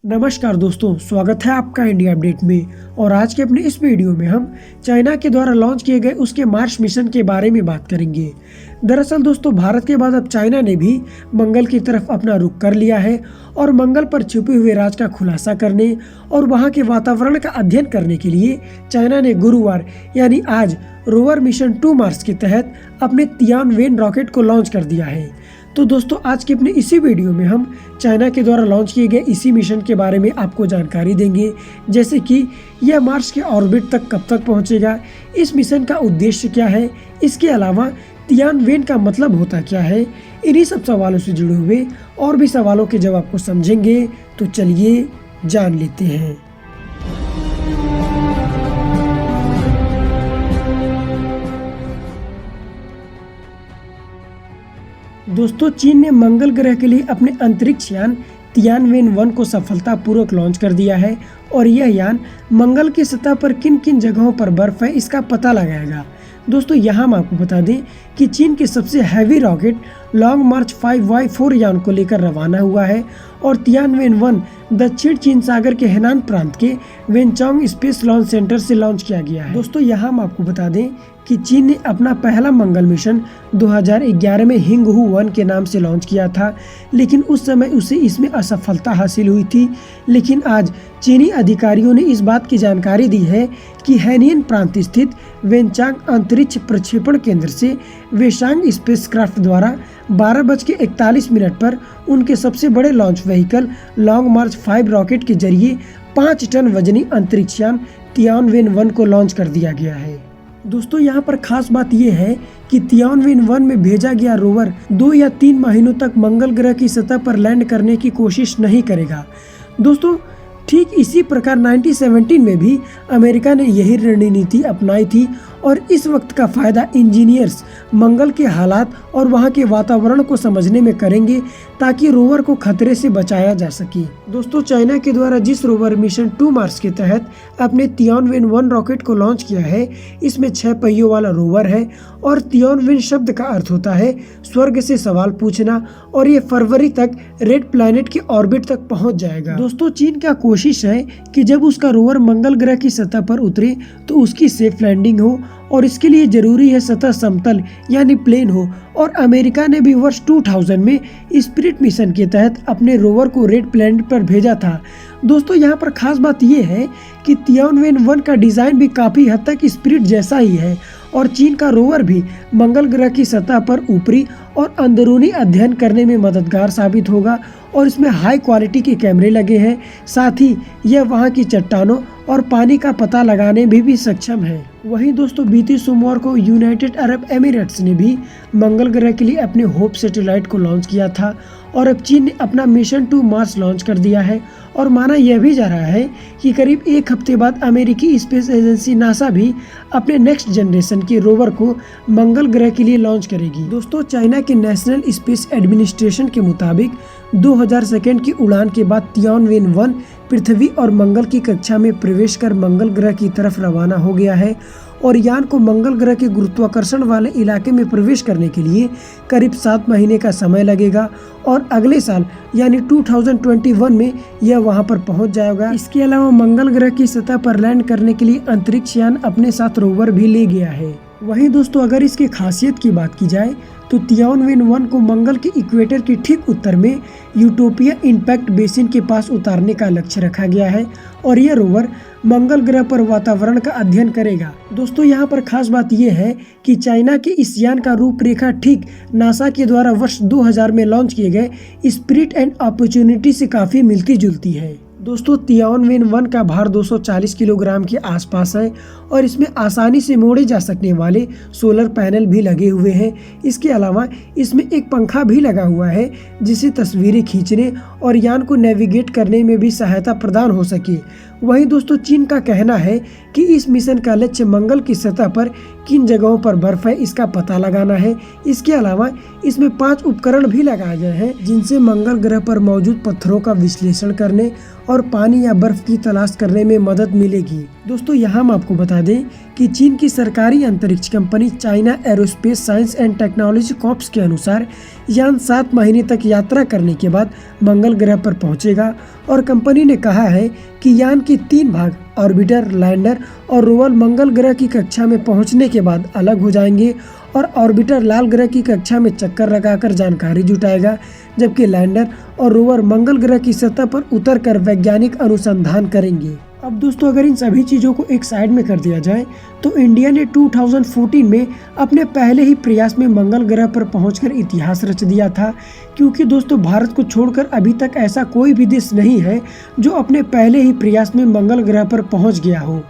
नमस्कार दोस्तों, स्वागत है आपका इंडिया अपडेट में। और आज के अपने इस वीडियो में हम चाइना के द्वारा लॉन्च किए गए उसके मार्स मिशन के बारे में बात करेंगे। दरअसल दोस्तों, भारत के बाद अब चाइना ने भी मंगल की तरफ अपना रुख कर लिया है और मंगल पर छुपे हुए राज का खुलासा करने और वहां के वातावरण का अध्ययन करने के लिए चाइना ने गुरुवार यानी आज रोवर मिशन 2 मार्स के तहत अपने तियानवेन रॉकेट को लॉन्च कर दिया है। तो दोस्तों, आज के अपने इसी वीडियो में हम चाइना के द्वारा लॉन्च किए गए इसी मिशन के बारे में आपको जानकारी देंगे, जैसे कि यह मार्स के ऑर्बिट तक कब तक पहुंचेगा, इस मिशन का उद्देश्य क्या है, इसके अलावा तियानवेन का मतलब होता क्या है। इन्हीं सब सवालों से जुड़े हुए और भी सवालों के जवाब को समझेंगे, तो चलिए जान लेते हैं। दोस्तों, चीन ने मंगल ग्रह के लिए अपने अंतरिक्ष यान तियानवेन-1 को सफलतापूर्वक लॉन्च कर दिया है और यह यान मंगल की सतह पर किन किन जगहों पर बर्फ है इसका पता लगाएगा। दोस्तों, यहाँ हम आपको बता दें कि चीन के सबसे हैवी रॉकेट लॉन्ग मार्च 5Y4 यान को लेकर रवाना हुआ है और तियानवेन-1 दक्षिण चीन सागर के हेनान प्रांत के वेनचोंग स्पेस लॉन्च सेंटर से लॉन्च किया गया है। दोस्तों, यहाँ हम आपको बता दें कि चीन ने अपना पहला मंगल मिशन 2011 में हिंगहू 1 के नाम से लॉन्च किया था, लेकिन उस समय उसे इसमें असफलता हासिल हुई थी। लेकिन आज चीनी अधिकारियों ने इस बात की जानकारी दी है कि हेनियन प्रांत स्थित वेनचांग अंतरिक्ष प्रक्षेपण केंद्र से वेशांग स्पेसक्राफ्ट द्वारा 12:41 पर उनके सबसे बड़े लॉन्च व्हीकल लॉन्ग मार्च 5 रॉकेट के जरिए 5 टन वजनी अंतरिक्ष यान तियानवेन-1 को लॉन्च कर दिया गया है। दोस्तों, यहाँ पर खास बात यह है कि तियानवेन-1 में भेजा गया रोवर 2 या 3 महीनों तक मंगल ग्रह की सतह पर लैंड करने की कोशिश नहीं करेगा। दोस्तों, ठीक इसी प्रकार 1917 में भी अमेरिका ने यही रणनीति अपनाई थी और इस वक्त का फायदा इंजीनियर्स मंगल के हालात और वहां के वातावरण को समझने में करेंगे ताकि रोवर को खतरे से बचाया जा सके। दोस्तों, चाइना के द्वारा जिस रोवर मिशन 2 मार्स के तहत अपने तियानवेन-1 रॉकेट को लॉन्च किया है, इसमें 6 पहियों वाला रोवर है और तियानवेन शब्द का अर्थ होता है स्वर्ग से सवाल पूछना और ये फरवरी तक रेड प्लैनेट के ऑर्बिट तक पहुंच जाएगा। दोस्तों, चीन का कोशिश है कि जब उसका रोवर मंगल ग्रह की सतह पर उतरे तो उसकी सेफ लैंडिंग हो और इसके लिए जरूरी है सतह समतल यानी प्लेन हो। और अमेरिका ने भी वर्ष 2000 में स्पिरिट मिशन के तहत अपने रोवर को रेड प्लैनेट पर भेजा था। दोस्तों, यहाँ पर खास बात यह है कि तियानवेन-1 का डिजाइन भी काफी हद तक स्पिरिट जैसा ही है और चीन का रोवर भी मंगल ग्रह की सतह पर ऊपरी और अंदरूनी अध्ययन करने में मददगार साबित होगा और इसमें हाई क्वालिटी के कैमरे लगे हैं। साथ ही यह वहां की चट्टानों और पानी का पता लगाने में भी सक्षम है। वहीं दोस्तों, बीते सोमवार को यूनाइटेड अरब एमिरेट्स ने भी मंगल ग्रह के लिए अपने होप सैटेलाइट को लॉन्च किया था और अब चीन ने अपना मिशन 2 मार्स लॉन्च कर दिया है और माना यह भी जा रहा है कि करीब एक हफ्ते बाद अमेरिकी स्पेस एजेंसी नासा भी अपने नेक्स्ट जनरेशन के रोवर को मंगल ग्रह के लिए लॉन्च करेगी। दोस्तों, चाइना के नेशनल स्पेस एडमिनिस्ट्रेशन के मुताबिक 2000 सेकेंड की उड़ान के बाद तियानवेन-1 पृथ्वी और मंगल की कक्षा में प्रवेश कर मंगल ग्रह की तरफ रवाना हो गया है और यान को मंगल ग्रह के गुरुत्वाकर्षण वाले इलाके में प्रवेश करने के लिए करीब 7 महीने का समय लगेगा और अगले साल यानी 2021 में यह वहां पर पहुंच जाएगा। इसके अलावा मंगल ग्रह की सतह पर लैंड करने के लिए अंतरिक्ष यान अपने साथ रोवर भी ले गया है। वहीं दोस्तों, अगर इसकी खासियत की बात की जाए तो तियानवेन-1 को मंगल के इक्वेटर के ठीक उत्तर में यूटोपिया इम्पैक्ट बेसिन के पास उतारने का लक्ष्य रखा गया है और यह रोवर मंगल ग्रह पर वातावरण का अध्ययन करेगा। दोस्तों, यहाँ पर खास बात यह है कि चाइना के इस यान का रूपरेखा ठीक नासा के द्वारा वर्ष 2000 में लॉन्च किए गए स्पिरिट एंड अपॉर्चुनिटी से काफी मिलती जुलती है। दोस्तों, तियानवेन-1 का भार 240 किलोग्राम के आसपास है और इसमें आसानी से मोड़े जा सकने वाले सोलर पैनल भी लगे हुए हैं। इसके अलावा इसमें एक पंखा भी लगा हुआ है जिससे तस्वीरें खींचने और यान को नेविगेट करने में भी सहायता प्रदान हो सके। वहीं दोस्तों, चीन का कहना है कि इस मिशन का लक्ष्य मंगल की सतह पर किन जगहों पर बर्फ है इसका पता लगाना है। इसके अलावा इसमें 5 उपकरण भी लगाए गए हैं जिनसे मंगल ग्रह पर मौजूद पत्थरों का विश्लेषण करने और और पानी या बर्फ की तलाश करने में मदद मिलेगी। दोस्तों यहाँ हम आपको बता दें कि चीन की सरकारी अंतरिक्ष company China aerospace science and technology corps के अनुसार यान 7 महीने तक यात्रा करने के बाद मंगल ग्रह पर पहुंचेगा और कंपनी ने कहा है कि यान के 3 भाग ऑर्बिटर, लैंडर और रोवर मंगल ग्रह की कक्षा में पहुंचने के बाद अलग हो जाएंगे और ऑर्बिटर लाल ग्रह की कक्षा में चक्कर लगाकर जानकारी जुटाएगा, जबकि लैंडर और रोवर मंगल ग्रह की सतह पर उतरकर वैज्ञानिक अनुसंधान करेंगे। अब दोस्तों अगर इन सभी चीज़ों को एक साइड में कर दिया जाए तो इंडिया ने 2014 में अपने पहले ही प्रयास में मंगल ग्रह पर पहुंचकर इतिहास रच दिया था, क्योंकि दोस्तों भारत को छोड़कर अभी तक ऐसा कोई भी देश नहीं है जो अपने पहले ही प्रयास में मंगल ग्रह पर पहुंच गया हो।